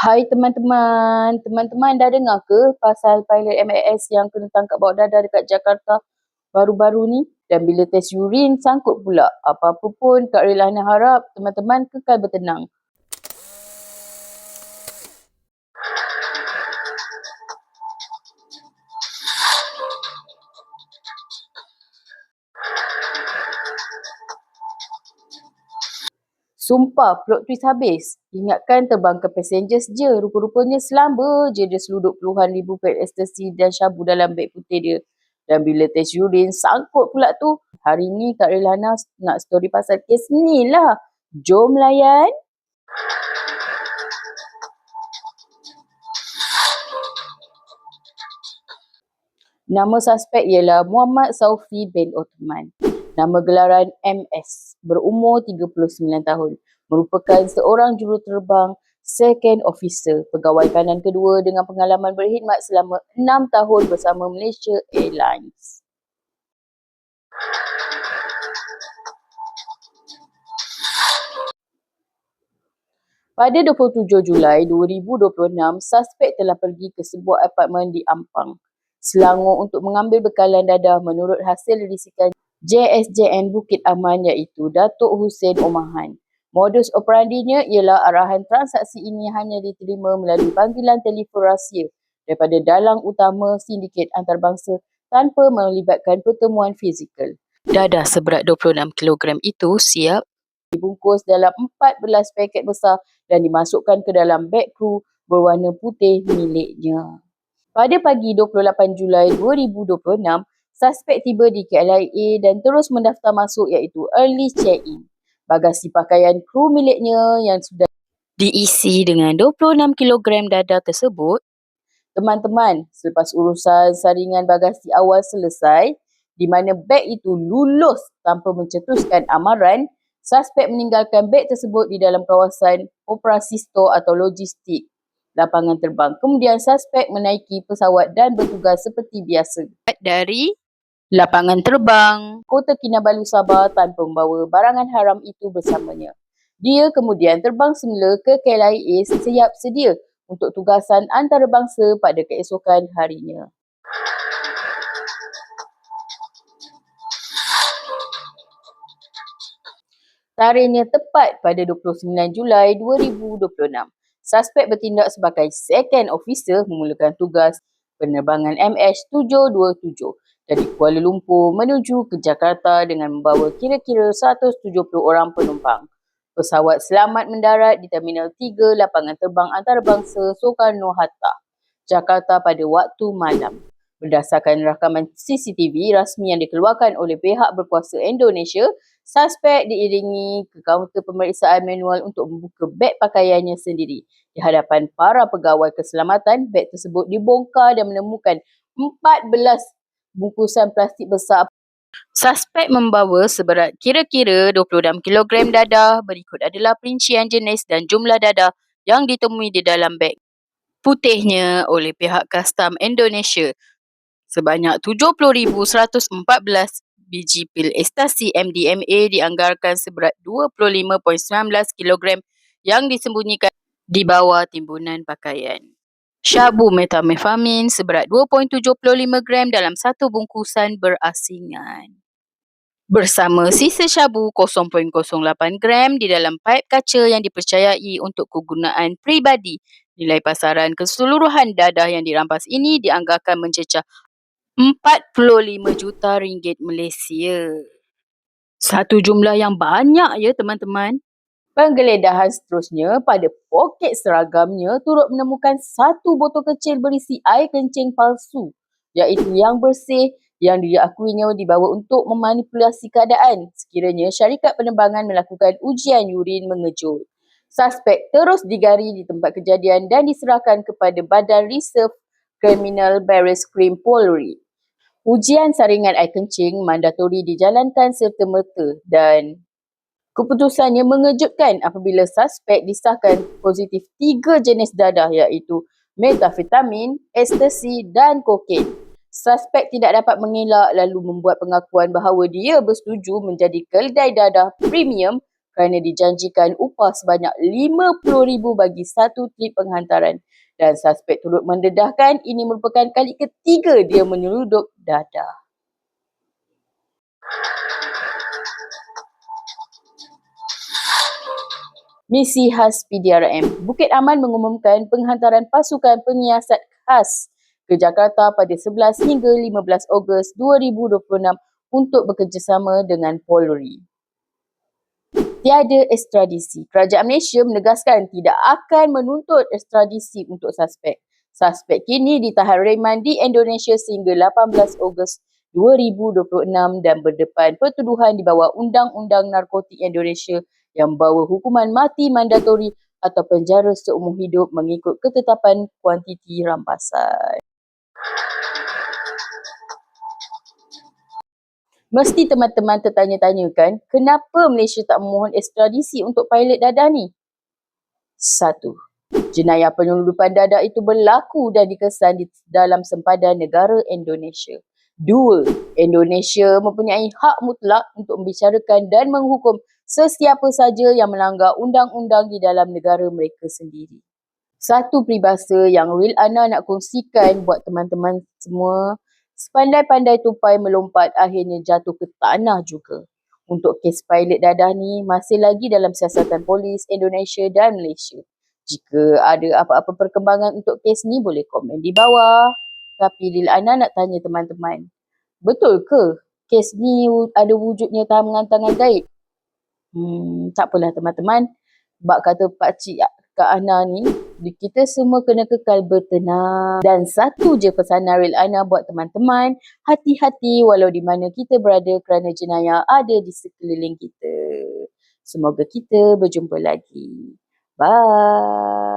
Hai teman-teman, teman-teman dah dengar ke pasal pilot MAS yang kena tangkap bawa dadah dekat Jakarta baru-baru ni? Dan bila test urin sangkut pula. Apa-apa pun Kak Rilana harap teman-teman kekal bertenang. Sumpah, plot twist habis. Ingatkan terbangkan passengers je. Rupa-rupanya selamba je dia seluduk puluhan ribu pil ekstasi dan syabu dalam beg putih dia. Dan bila test urin, sangkut pula tu. Hari ni Kak Rilana nak story pasal kes ni lah. Jom layan. Nama suspek ialah Muhammad Saufi bin Othman. Nama gelaran MS. Berumur 39 tahun. Merupakan seorang juruterbang second officer, pegawai kanan kedua dengan pengalaman berkhidmat selama 6 tahun bersama Malaysia Airlines. Pada 27 Julai 2026, suspek telah pergi ke sebuah apartmen di Ampang, Selangor untuk mengambil bekalan dadah menurut hasil risikan JSJN Bukit Aman iaitu Datuk Hussein Omahan. Modus operandinya ialah arahan transaksi ini hanya diterima melalui panggilan telefon rahsia daripada dalang utama sindiket antarabangsa tanpa melibatkan pertemuan fizikal. Dadah seberat 26 kg itu siap dibungkus dalam 14 paket besar dan dimasukkan ke dalam beg kru berwarna putih miliknya. Pada pagi 28 Julai 2026, suspek tiba di KLIA dan terus mendaftar masuk iaitu early check-in. Bagasi pakaian kru miliknya yang sudah diisi dengan 26 kg dadah tersebut. Teman-teman, selepas urusan saringan bagasi awal selesai, di mana beg itu lulus tanpa mencetuskan amaran, suspek meninggalkan beg tersebut di dalam kawasan operasi stor atau logistik lapangan terbang. Kemudian suspek menaiki pesawat dan bertugas seperti biasa dari lapangan terbang Kota Kinabalu, Sabah tanpa membawa barangan haram itu bersamanya. Dia kemudian terbang semula ke KLIA siap sedia untuk tugasan antarabangsa pada keesokan harinya. Tarikhnya tepat pada 29 Julai 2026. Suspek bertindak sebagai second officer memulakan tugas penerbangan MH727 dari Kuala Lumpur menuju ke Jakarta dengan membawa kira-kira 170 orang penumpang. Pesawat selamat mendarat di Terminal 3 Lapangan Terbang Antarabangsa Soekarno-Hatta, Jakarta pada waktu malam. Berdasarkan rakaman CCTV rasmi yang dikeluarkan oleh pihak berkuasa Indonesia, suspek diiringi ke kaunter pemeriksaan manual untuk membuka beg pakaiannya sendiri. Di hadapan para pegawai keselamatan, beg tersebut dibongkar dan menemukan 14 bungkusan plastik besar. Suspek membawa seberat kira-kira 26 kg dadah. Berikut adalah perincian jenis dan jumlah dadah yang ditemui di dalam beg putihnya oleh pihak Kastam Indonesia. Sebanyak 70,114 biji pil ekstasi MDMA dianggarkan seberat 25.19 kg yang disembunyikan di bawah timbunan pakaian. Syabu metamfetamin seberat 2.75 gram dalam satu bungkusan berasingan. Bersama sisa syabu 0.08 gram di dalam paip kaca yang dipercayai untuk kegunaan peribadi. Nilai pasaran keseluruhan dadah yang dirampas ini dianggarkan mencecah 45 juta ringgit Malaysia. Satu jumlah yang banyak ya teman-teman. Penggeledahan seterusnya pada poket seragamnya turut menemukan satu botol kecil berisi air kencing palsu, iaitu yang bersih yang diakuinya dibawa untuk memanipulasi keadaan sekiranya syarikat penerbangan melakukan ujian urin mengejut. Suspek terus digari di tempat kejadian dan diserahkan kepada Badan Reserve Kriminal Baris Krim Polri. Ujian saringan air kencing mandatori dijalankan serta-merta dan keputusannya mengejutkan apabila suspek disahkan positif 3 jenis dadah iaitu metafetamin, ekstasi dan kokain. Suspek tidak dapat mengelak lalu membuat pengakuan bahawa dia bersetuju menjadi keledai dadah premium kerana dijanjikan upah sebanyak RM50,000 bagi satu trip penghantaran. Dan suspek turut mendedahkan ini merupakan kali ketiga dia menyelundup dadah. Misi khas PDRM. Bukit Aman mengumumkan penghantaran pasukan penyiasat khas ke Jakarta pada 11 hingga 15 Ogos 2026 untuk bekerjasama dengan Polri. Tiada ekstradisi. Kerajaan Malaysia menegaskan tidak akan menuntut ekstradisi untuk suspek. Suspek kini ditahan reman di Indonesia sehingga 18 Ogos 2026 dan berdepan pertuduhan di bawah Undang-Undang Narkotik Indonesia yang membawa hukuman mati mandatori atau penjara seumur hidup mengikut ketetapan kuantiti rampasan. Mesti teman-teman tertanya-tanya kan, kenapa Malaysia tak memohon ekstradisi untuk pilot dadah ni? 1. Jenayah penyelundupan dadah itu berlaku dan dikesan di dalam sempadan negara Indonesia. 2. Indonesia mempunyai hak mutlak untuk membicarakan dan menghukum sesiapa saja yang melanggar undang-undang di dalam negara mereka sendiri. Satu peribahasa yang Will Ana nak kongsikan buat teman-teman semua, sepandai-pandai tupai melompat akhirnya jatuh ke tanah juga. Untuk kes pilot dadah ni masih lagi dalam siasatan polis Indonesia dan Malaysia. Jika ada apa-apa perkembangan untuk kes ni boleh komen di bawah. Tapi Lil Ana nak tanya teman-teman, betul ke kes ni ada wujudnya tangan gaib? Tak apalah teman-teman. Bak kata pakcik Kak Ana ni, kita semua kena kekal bertenang. Dan satu je pesanan Real Ana buat teman-teman, hati-hati walau di mana kita berada kerana jenayah ada di sekeliling kita. Semoga kita berjumpa lagi. Bye.